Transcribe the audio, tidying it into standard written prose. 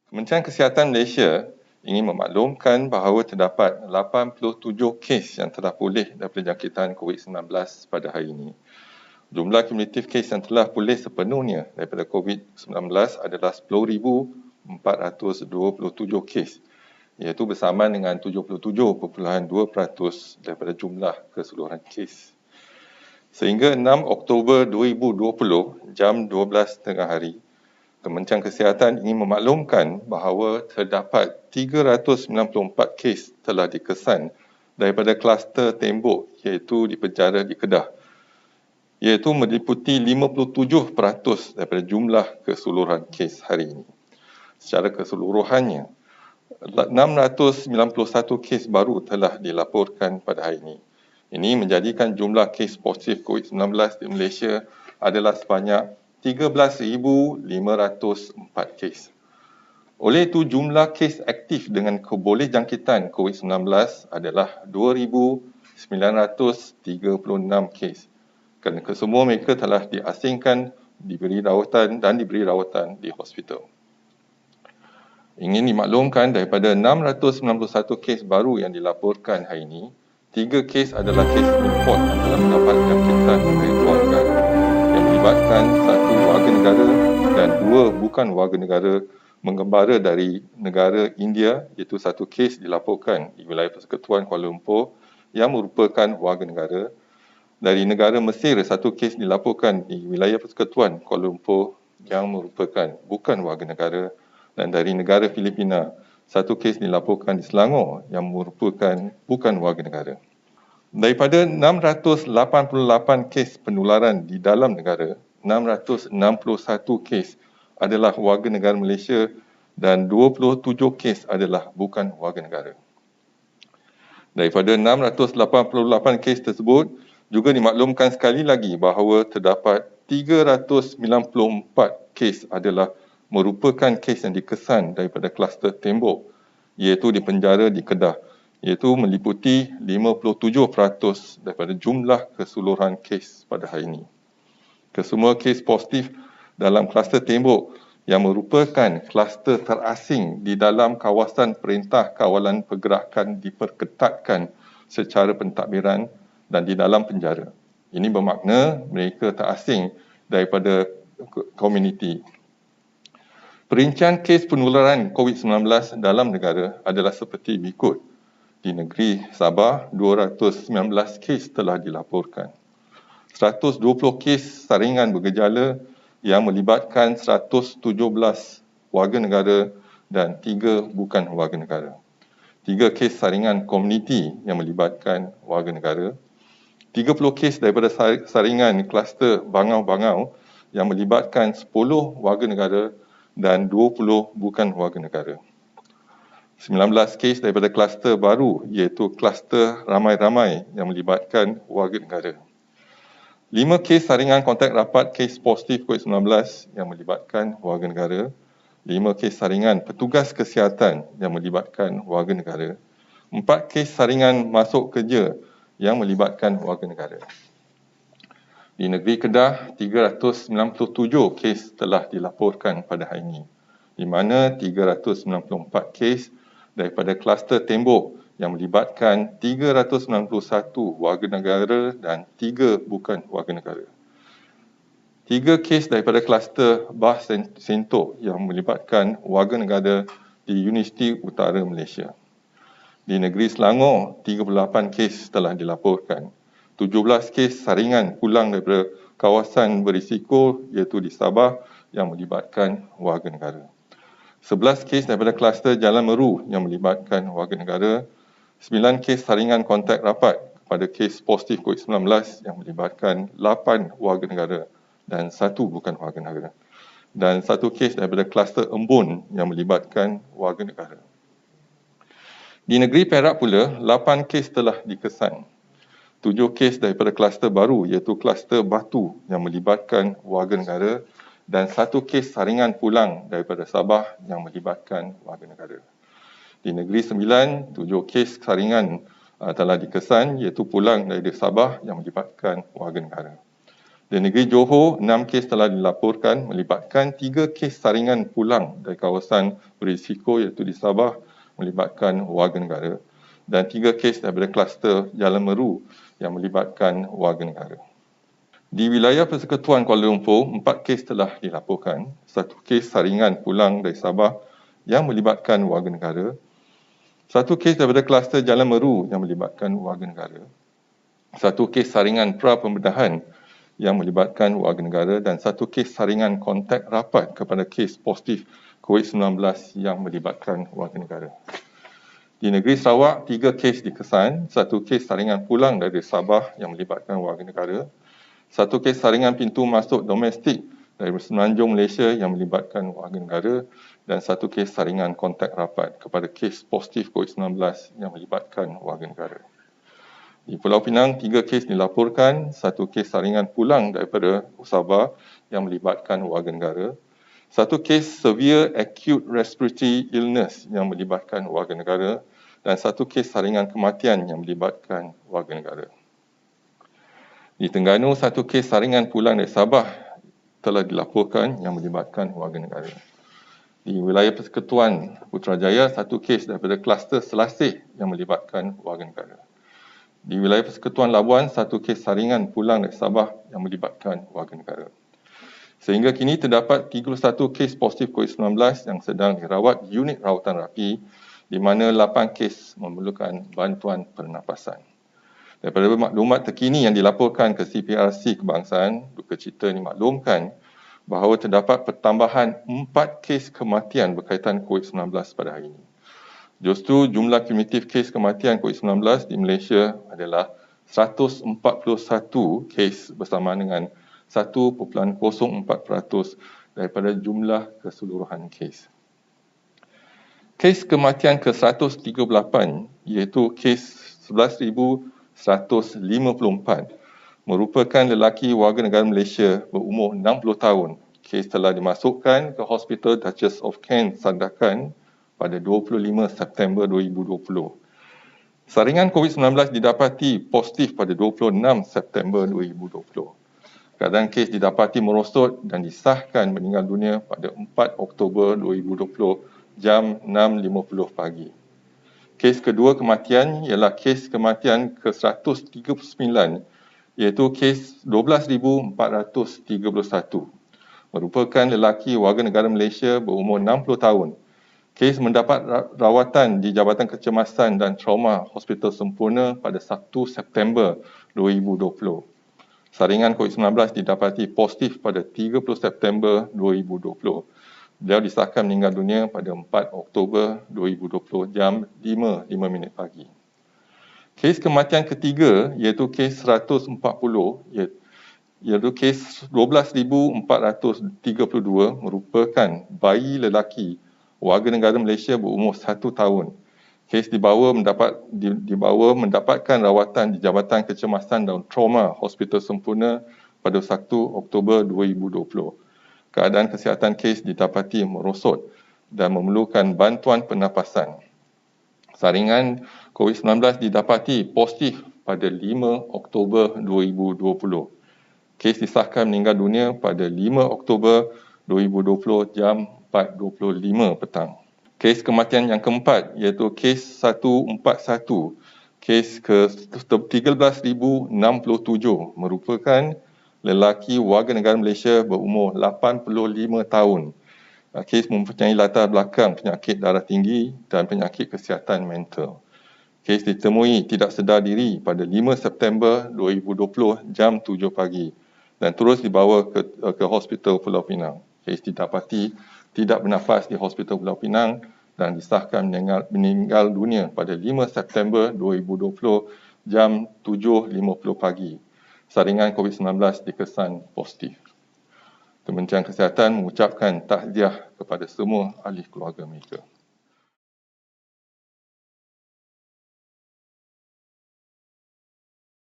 Kementerian Kesihatan Malaysia ingin memaklumkan bahawa terdapat 87 kes yang telah pulih daripada jangkitan COVID-19 pada hari ini. Jumlah kumulatif kes yang telah pulih sepenuhnya daripada COVID-19 adalah 10,427 kes, iaitu bersamaan dengan 77.2% daripada jumlah keseluruhan kes. Sehingga 6 Oktober 2020, jam 12 tengah hari, Kementerian Kesihatan ingin memaklumkan bahawa terdapat 394 kes telah dikesan daripada kluster tembok iaitu di penjara di Kedah, iaitu meliputi 57% daripada jumlah keseluruhan kes hari ini. Secara keseluruhannya, 691 kes baru telah dilaporkan pada hari ini. Ini menjadikan jumlah kes positif COVID-19 di Malaysia adalah sebanyak 13,504 kes. Oleh itu, jumlah kes aktif dengan kebolehjangkitan COVID-19 adalah 2,936 kes. Kerana kesemua mereka telah diasingkan, diberi rawatan di hospital. Ingin dimaklumkan daripada 691 kes baru yang dilaporkan hari ini, 3 kes adalah kes import yang telah mendapat jangkitan dari luar negara yang melibatkan 1 warga negara dan 2 bukan warga negara mengembara dari negara India, iaitu 1 kes dilaporkan di wilayah Persekutuan Kuala Lumpur yang merupakan warga negara. Dari negara Mesir, 1 kes dilaporkan di wilayah Persekutuan Kuala Lumpur yang merupakan bukan warga negara, dan dari negara Filipina, 1 kes dilaporkan di Selangor yang merupakan bukan warga negara. Daripada 688 kes penularan di dalam negara, 661 kes adalah warga negara Malaysia dan 27 kes adalah bukan warga negara. Daripada 688 kes tersebut, juga dimaklumkan sekali lagi bahawa terdapat 394 kes adalah merupakan kes yang dikesan daripada kluster tembok, iaitu di penjara di Kedah, iaitu meliputi 57% daripada jumlah keseluruhan kes pada hari ini. Kesemua kes positif dalam kluster tembok yang merupakan kluster terasing di dalam kawasan Perintah Kawalan Pergerakan diperketatkan secara pentadbiran dan di dalam penjara. Ini bermakna mereka terasing daripada komuniti. Perincian kes penularan COVID-19 dalam negara adalah seperti berikut. Di negeri Sabah, 219 kes telah dilaporkan. 120 kes saringan bergejala yang melibatkan 117 warga negara dan 3 bukan warga negara. 3 kes saringan komuniti yang melibatkan warga negara. 30 kes daripada saringan kluster bangau-bangau yang melibatkan 10 warga negara dan 20 bukan warga negara. 19 kes daripada kluster baru iaitu kluster ramai-ramai yang melibatkan warga negara. 5 kes saringan kontak rapat kes positif COVID-19 yang melibatkan warga negara. 5 kes saringan petugas kesihatan yang melibatkan warga negara. 4 kes saringan masuk kerja yang melibatkan warga negara. Di negeri Kedah, 397 kes telah dilaporkan pada hari ini, di mana 394 kes daripada kluster tembok yang melibatkan 391 warga negara dan 3 bukan warga negara. 3 kes daripada kluster Bah Sentok yang melibatkan warga negara di Universiti Utara Malaysia. Di negeri Selangor, 38 kes telah dilaporkan. 17 kes saringan pulang daripada kawasan berisiko iaitu di Sabah yang melibatkan warga negara. 11 kes daripada kluster Jalan Meru yang melibatkan warga negara. 9 kes saringan kontak rapat kepada kes positif COVID-19 yang melibatkan 8 warga negara dan 1 bukan warga negara. Dan 1 kes daripada kluster Embun yang melibatkan warga negara. Di negeri Perak pula, 8 kes telah dikesan. 7 kes daripada kluster baru iaitu kluster Batu yang melibatkan warga negara dan 1 kes saringan pulang daripada Sabah yang melibatkan warga negara. Di negeri Sembilan, 7 kes saringan telah dikesan iaitu pulang dari Sabah yang melibatkan warga negara. Di negeri Johor, 6 kes telah dilaporkan melibatkan 3 kes saringan pulang dari kawasan berisiko iaitu di Sabah melibatkan warga negara dan 3 kes daripada kluster Jalan Meru yang melibatkan warga negara. Di wilayah Persekutuan Kuala Lumpur, 4 kes telah dilaporkan, 1 kes saringan pulang dari Sabah yang melibatkan warga negara, 1 kes daripada kluster Jalan Meru yang melibatkan warga negara, 1 kes saringan pra-pembedahan yang melibatkan warga negara dan 1 kes saringan kontak rapat kepada kes positif COVID-19 yang melibatkan warga negara. Di negeri Sarawak, 3 kes dikesan, 1 kes saringan pulang dari Sabah yang melibatkan warga negara, 1 kes saringan pintu masuk domestik dari Semenanjung Malaysia yang melibatkan warga negara dan 1 kes saringan kontak rapat kepada kes positif COVID-19 yang melibatkan warga negara. Di Pulau Pinang, 3 kes dilaporkan, 1 kes saringan pulang daripada Sabah yang melibatkan warga negara, 1 kes severe acute respiratory illness yang melibatkan warga negara dan 1 kes saringan kematian yang melibatkan warga negara. Di Terengganu, 1 kes saringan pulang dari Sabah telah dilaporkan yang melibatkan warga negara. Di wilayah Persekutuan Putrajaya, 1 kes daripada kluster Selasih yang melibatkan warga negara. Di wilayah Persekutuan Labuan, 1 kes saringan pulang dari Sabah yang melibatkan warga negara. Sehingga kini terdapat 31 kes positif COVID-19 yang sedang dirawat di unit rawatan rapi di mana 8 kes memerlukan bantuan pernafasan. Daripada maklumat terkini yang dilaporkan ke CPRC Kebangsaan, duka cita dimaklumkan bahawa terdapat pertambahan 4 kes kematian berkaitan COVID-19 pada hari ini. Justru jumlah kumulatif kes kematian COVID-19 di Malaysia adalah 141 kes bersamaan dengan 1.04% daripada jumlah keseluruhan kes. Kes kematian ke-138 iaitu kes 11,154 merupakan lelaki warga negara Malaysia berumur 60 tahun. Kes telah dimasukkan ke Hospital Duchess of Kent Sandakan pada 25 September 2020. Saringan COVID-19 didapati positif pada 26 September 2020. Keadaan kes didapati merosot dan disahkan meninggal dunia pada 4 Oktober 2020 jam 6.50 pagi. Kes kedua kematian ialah kes kematian ke-139 iaitu kes 12,431 merupakan lelaki warga negara Malaysia berumur 60 tahun. Kes mendapat rawatan di Jabatan Kecemasan dan Trauma Hospital Sempurna pada 1 September 2020. Saringan COVID-19 didapati positif pada 30 September 2020. Beliau disahkan meninggal dunia pada 4 Oktober 2020 jam 5.05 pagi. Kes kematian ketiga iaitu kes 140 iaitu kes 12,432 merupakan bayi lelaki warga negara Malaysia berumur 1 tahun. Kes dibawa mendapatkan rawatan di Jabatan Kecemasan dan Trauma Hospital Sempurna pada 1 Oktober 2020. Keadaan kesihatan kes didapati merosot dan memerlukan bantuan pernafasan. Saringan COVID-19 didapati positif pada 5 Oktober 2020. Kes disahkan meninggal dunia pada 5 Oktober 2020 jam 4.25 petang. Kes kematian yang keempat iaitu kes 141, kes ke-13,067 merupakan lelaki warga negara Malaysia berumur 85 tahun. Kes mempunyai latar belakang penyakit darah tinggi dan penyakit kesihatan mental. Kes ditemui tidak sedar diri pada 5 September 2020 jam 7 pagi dan terus dibawa ke Hospital Pulau Pinang. Kes didapati tidak bernafas di Hospital Pulau Pinang dan disahkan meninggal dunia pada 5 September 2020 jam 7.50 pagi. Saringan COVID-19 dikesan positif. Kementerian Kesihatan mengucapkan takziah kepada semua ahli keluarga mereka.